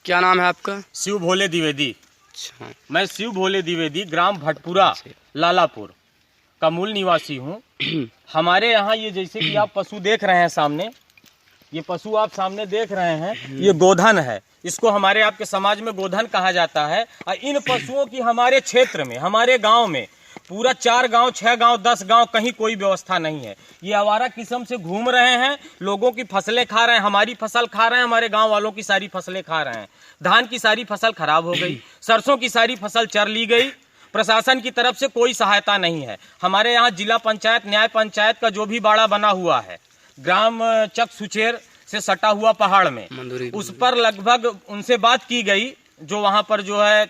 क्या नाम है आपका? शिव भोले द्विवेदी। अच्छा। मैं शिव भोले द्विवेदी ग्राम भटपुरा लालापुर का मूल निवासी हूँ। हमारे यहाँ ये जैसे कि आप पशु देख रहे हैं सामने, ये पशु आप सामने देख रहे हैं, ये गोधन है। इसको हमारे आपके समाज में गोधन कहा जाता है। और इन पशुओं की हमारे क्षेत्र में, हमारे गांव में पूरा 4 गांव, 6 गांव, 10 गांव कहीं कोई व्यवस्था नहीं है। ये आवारा किस्म से घूम रहे हैं, लोगों की फसलें खा रहे हैं, हमारी फसल खा रहे हैं, हमारे गांव वालों की सारी फसलें खा रहे हैं। धान की सारी फसल खराब हो गई, सरसों की सारी फसल चर ली गई। प्रशासन की तरफ से कोई सहायता नहीं है। हमारे यहाँ जिला पंचायत, न्याय पंचायत का जो भी बाड़ा बना हुआ है, ग्राम चक सुचेर से सटा हुआ पहाड़ में, उस पर लगभग उनसे बात की गई। जो वहां पर जो है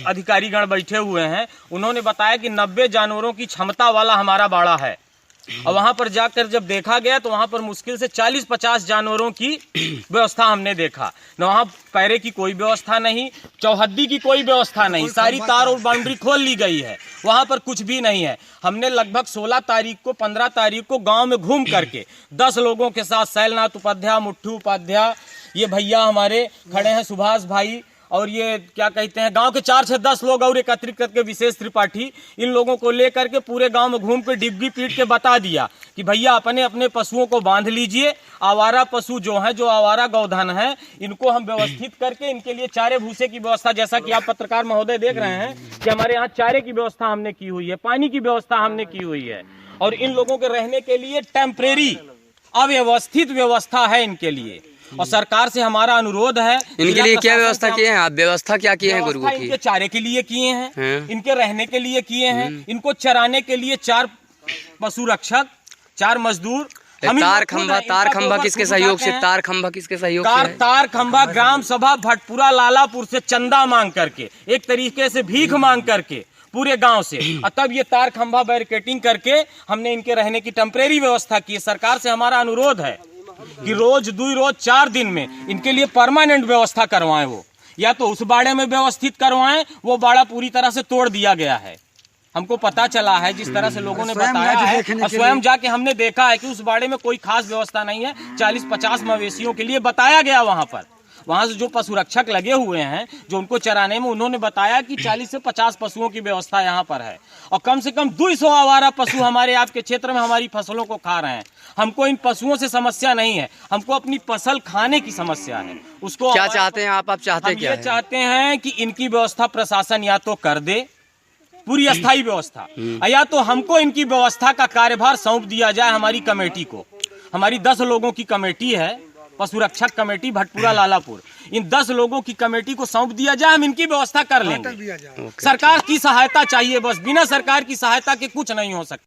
अधिकारीगण बैठे हुए हैं, उन्होंने बताया कि 90 जानवरों की क्षमता वाला हमारा बाड़ा है। और वहां पर जाकर जब देखा गया तो वहां पर मुश्किल से 40-50 जानवरों की व्यवस्था हमने देखा। न वहां पैरे की कोई व्यवस्था नहीं, चौहद्दी की कोई व्यवस्था नहीं, सारी तार और बाउंड्री खोल ली गई है, वहां पर कुछ भी नहीं है। हमने लगभग 16 तारीख को, 15 तारीख को गांव में घूम करके 10 लोगों के साथ, शैलनाथ उपाध्याय, मुट्ठू उपाध्याय, ये भैया हमारे खड़े हैं, सुभाष भाई, और ये क्या कहते हैं, गांव के 4 से 10 लोग और एकत्रित करके विशेष त्रिपाठी, इन लोगों को लेकर के पूरे गांव में घूम के डिग्गी पीट के बता दिया कि भैया अपने अपने पशुओं को बांध लीजिए। आवारा पशु जो है, जो आवारा गौधन है, इनको हम व्यवस्थित करके इनके लिए चारे भूसे की व्यवस्था, जैसा कि आप पत्रकार महोदय देख रहे हैं कि हमारे यहाँ चारे की व्यवस्था हमने की हुई है, पानी की व्यवस्था हमने की हुई है, और इन लोगों के रहने के लिए टेम्परेरी अव्यवस्थित व्यवस्था है इनके लिए। और सरकार से हमारा अनुरोध है, इनके लिए क्या व्यवस्था किए हैं आप? व्यवस्था क्या किए हैं गुरुओं की? इनके चारे के लिए किए हैं, इनके रहने के लिए किए हैं, इनको चराने के लिए 4 पशु रक्षक, 4 मजदूर। तार खंभा किसके सहयोग से? तार खंभा किसके सहयोग से? तार खंभा ग्राम सभा भटपुरा लालापुर से चंदा मांग करके, एक तरीके से भीख मांग करके पूरे गांव से, और तब ये तार खंभा बैरिकेटिंग करके हमने इनके रहने की टेम्परेरी व्यवस्था की है। सरकार से हमारा अनुरोध है कि रोज 2 रोज 4 दिन में इनके लिए परमानेंट व्यवस्था करवाएं। वो या तो उस बाड़े में व्यवस्थित करवाएं, वो बाड़ा पूरी तरह से तोड़ दिया गया है। हमको पता चला है, जिस तरह से लोगों ने बताया है, और स्वयं जाके हमने देखा है कि उस बाड़े में कोई खास व्यवस्था नहीं है। 40-50 मवेशियों के लिए बताया गया वहां पर। वहां से जो पशु रक्षक लगे हुए हैं, जो उनको चराने में, उन्होंने बताया कि 40 से 50 पशुओं की व्यवस्था यहाँ पर है, और कम से कम 200 आवारा पशु हमारे आपके क्षेत्र में हमारी फसलों को खा रहे हैं। हमको इन पशुओं से समस्या नहीं है, हमको अपनी फसल खाने की समस्या है। उसको क्या चाहते हैं आप चाहते क्या ये चाहते हैं कि इनकी व्यवस्था प्रशासन या तो कर दे, पूरी अस्थायी व्यवस्था, या तो हमको इनकी व्यवस्था का कार्यभार सौंप दिया जाए हमारी कमेटी को। हमारी 10 लोगों की कमेटी है, पशु रक्षक कमेटी भटपुरा लालापुर। इन 10 लोगों की कमेटी को सौंप दिया जाए, हम इनकी व्यवस्था कर लेंगे। सरकार की सहायता चाहिए बस, बिना सरकार की सहायता के कुछ नहीं हो सकता।